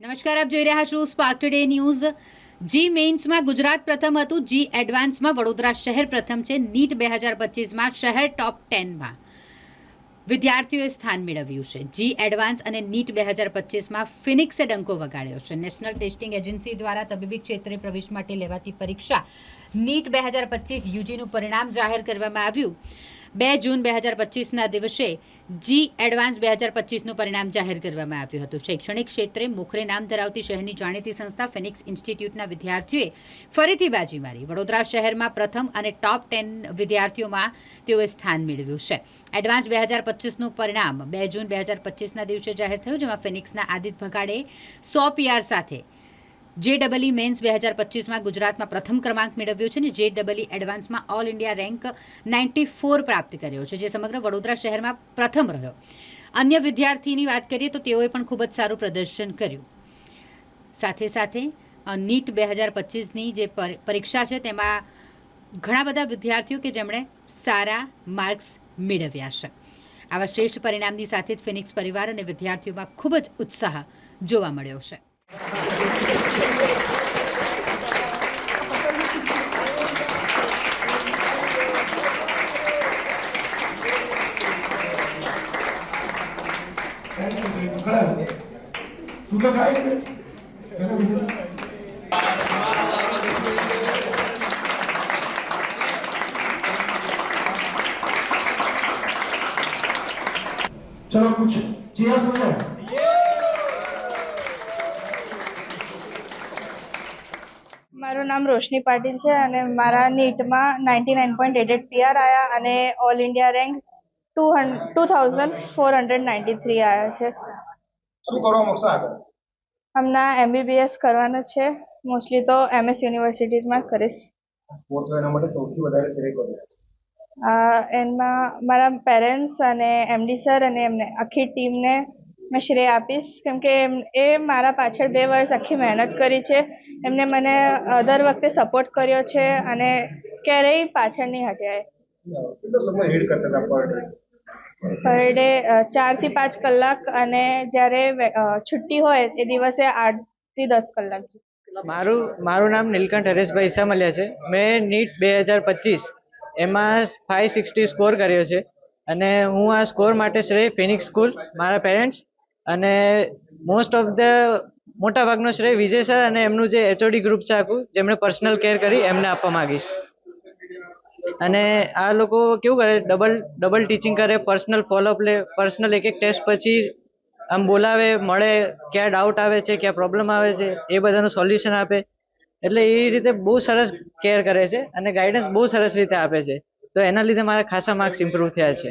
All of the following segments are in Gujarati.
નમસ્કાર, આપ જોઈ રહ્યા છો સ્પાર્ક ટુડે ન્યૂઝ। જી મેઇન્સમાં ગુજરાત પ્રથમ હતું, જી એડવાન્સમાં વડોદરા શહેર પ્રથમ છે। નીટ 2025માં શહેર ટોપ 10માં વિદ્યાર્થીઓએ સ્થાન મેળવ્યું છે। જી એડવાન્સ અને નીટ 2025માં ફિનિક્સે ડંકો વગાડ્યો છે। નેશનલ ટેસ્ટિંગ એજન્સી દ્વારા તબીબી ક્ષેત્રે પ્રવેશ માટે લેવાતી પરીક્ષા નીટ 2025 યુજીનું પરિણામ જાહેર કરવામાં આવ્યું। 2 જૂન 2025ના દિવસે જી એડવાન્સ 2025નું પરિણામ જાહેર કરવામાં આવ્યું હતું। શૈક્ષણિક ક્ષેત્રે મોખરે નામ ધરાવતી શહેરની જાણીતી સંસ્થા ફિનિક્સ ઇન્સ્ટિટ્યૂટના વિદ્યાર્થીઓએ ફરીથી બાજી મારી વડોદરા શહેરમાં પ્રથમ અને ટોપ 10 વિદ્યાર્થીઓમાં તેઓએ સ્થાન મેળવ્યું છે। એડવાન્સ 2025નું પરિણામ 2 જૂન 2025ના દિવસે જાહેર થયું, જેમાં ફિનિક્સના આદિત્ય ભગાડે 100 પીઆર સાથે JEE મેન્સ 2025માં ગુજરાતમાં પ્રથમ ક્રમાંક મેળવ્યો છે અને JEE એડવાન્સમાં ઓલ ઇન્ડિયા રેન્ક 94 પ્રાપ્ત કર્યો છે, જે સમગ્ર વડોદરા શહેરમાં પ્રથમ રહ્યો। અન્ય વિદ્યાર્થીની વાત કરીએ તો તેઓએ પણ ખૂબ જ સારું પ્રદર્શન કર્યું। સાથે સાથે નીટ 2025ની જે પરીક્ષા છે તેમાં ઘણા બધા વિદ્યાર્થીઓ કે જેમણે સારા માર્ક્સ મેળવ્યા છે। આવા શ્રેષ્ઠ પરિણામની સાથે જ ફિનિક્સ પરિવાર અને વિદ્યાર્થીઓમાં ખૂબ જ ઉત્સાહ જોવા મળ્યો છે। चलो कुछ चेयर सुन लो। મારું નામ રોશની પાટીલ છે અને મારા નીટમાં 99.88 પીઆર આવ્યા અને ઓલ ઇન્ડિયા રેન્ક 2493 આવ્યા છે। શું કરવા માંગશો આગળ? હમણાં MBBS કરવાનું છે, મોસ્ટલી તો MS યુનિવર્સિટીમાં કરીશ। સ્પોર્ટ્સ એના માટે સૌથી વધારે શ્રેય કોને છે? એમાં મારા પેરેન્ટ્સ અને MD સર અને એમને આખી ટીમને મેં શ્રેય આપીશ, કેમ કે એ મારા પાછળ 2 વર્ષ આખી મહેનત કરી છે। એમને મને દર વખતે સપોર્ટ કર્યો છે અને ક્યારેય પાછળ નહીં હટ્યા। કેટલો સમય રીડ કરતા હતા પર ડે? પર ડે 4 થી 5 કલાક અને જ્યારે છુટ્ટી હોય એ દિવસે 8 થી 10 કલાક। મારું નામ નીલકંઠ હરેશભાઈ ઈસામલિયા છે। મેં નીટ 2025 એમાં 560 સ્કોર કર્યો છે અને હું આ સ્કોર માટે શ્રેય ફિનિક્સ સ્કૂલ, મારા પેરેન્ટ્સ અને મોસ્ટ ઓફ ધ મોટાભાગનો શ્રેય વિજય સર અને એમનું જે HOD ગ્રુપ છે આખું, જેમણે પર્સનલ કેર કરી એમને આપવા માંગીશ। અને આ લોકો કેવું કરે, ડબલ ટીચિંગ કરે, પર્સનલ ફોલોઅપ લે, પર્સનલ એક ટેસ્ટ પછી આમ બોલાવે, મળે, ક્યાં ડાઉટ આવે છે, ક્યાં પ્રોબ્લેમ આવે છે એ બધાનું સોલ્યુશન આપે। એટલે એ રીતે બહુ સરસ કેર કરે છે અને ગાઈડન્સ બહુ સરસ રીતે આપે છે, તો એના લીધે મારા ખાસા માર્ક્સ ઇમ્પ્રૂવ થયા છે।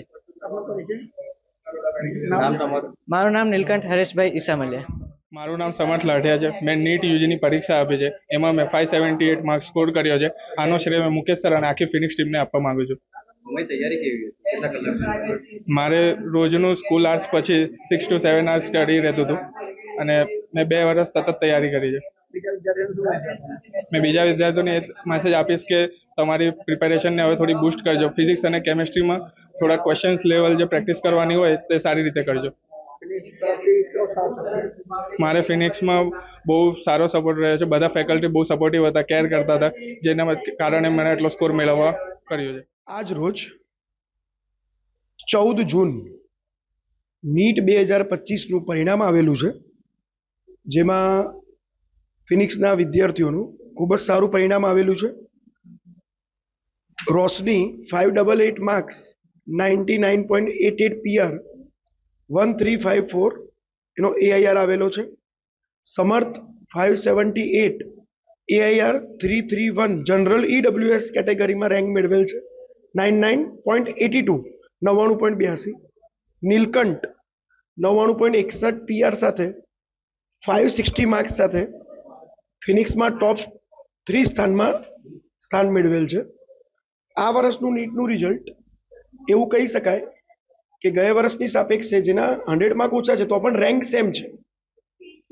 મારું નામ નીલકંઠ હરેશભાઈ ઈસામલિયા। મારું નામ સમર્થ લાઠિયા છે। મેં નીટ યુજીની પરીક્ષા આપી છે, એમાં મેં 578 માર્ક્સ સ્કોર કર્યો છે। આનો શ્રેય મેં મુકેશ સર અને આખી ફિનિક્સ ટીમને આપવા માંગુ છું। તૈયારી કેવી હતી? કેટલા કલાક? મારે રોજનું સ્કૂલ આર્ટ્સ પછી 6 to 7 hours સ્ટડી રહેતું હતું અને મેં 2 વર્ષ સતત તૈયારી કરી છે। મેં બીજા વિદ્યાર્થીઓને મેસેજ આપીશ કે તમારી પ્રિપેરેશનને હવે થોડી બૂસ્ટ કરજો। ફિઝિક્સ અને કેમેસ્ટ્રીમાં થોડા ક્વેશ્ચન્સ લેવલ જે પ્રેક્ટિસ કરવાની હોય તે સારી રીતે કરજો। મારે ફિનિક્સમાં બહુ સારો સપોર્ટ રહ્યો છે, બધા ફેકલ્ટી બહુ સપોર્ટિવ હતા, કેર કરતા હતા, જેના કારણે મને એટલો સ્કોર મેળવવા કર્યો છે। આજ રોજ 14 જૂન નીટ 2025નું પરિણામ આવેલું છે, જેમાં ફિનિક્સના વિદ્યાર્થીઓનું ખૂબ જ સારું પરિણામ આવેલું છે। રોશની 588 માર્ક્સ, 99.88 પીઆર, 1354 એનો AIR આવેલો છે। સમર્થ 578 AIR 331 જનરલ EWS કેટેગરીમાં રેન્ક મેળવેલ છે, 99.82 99.82। નીલકંઠ 99.61 પીઆર સાથે 560 માર્ક્સ સાથે ફિનિક્સમાં ટોપ 3 સ્થાનમાં સ્થાન મેળવેલ છે। આ વર્ષનું નીટનું રિઝલ્ટ એવું કહી શકાય કે ગયા વર્ષની સાપેક્ષે જેના 100 માર્ક ઓછા છે તો પણ રેન્ક સેમ છે।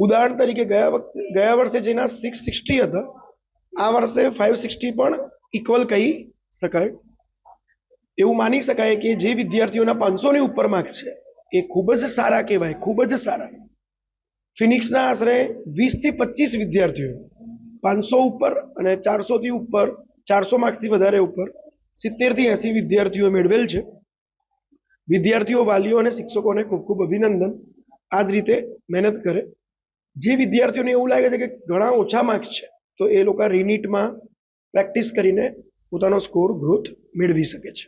ઉદાહરણ તરીકે ગયા વર્ષે જેના 660 હતા, આ વર્ષે 560 પણ ઇક્વલ કહી શકાય। એવું માની શકાય કે જે વિદ્યાર્થીઓના 500 ની ઉપર માર્ક્સ છે એ ખૂબ જ સારા કહેવાય, ખૂબ જ સારા। ફિનિક્સના આશરે 20 થી 25 વિદ્યાર્થીઓ 500 ઉપર અને 400 થી ઉપર 400 માર્ક્સથી વધારે ઉપર 70 થી 80 વિદ્યાર્થીઓ મેળવેલ છે. વિદ્યાર્થીઓ, વાલીઓ અને શિક્ષકોને ખૂબ ખૂબ અભિનંદન. આ જ રીતે મહેનત કરે. જે વિદ્યાર્થીઓને એવું લાગે છે કે ઘણા ઓછા માર્ક્સ છે તો એ લોકો રીનીટમાં પ્રેક્ટિસ કરીને પોતાનો સ્કોર ગ્રોથ મેળવી શકે છે.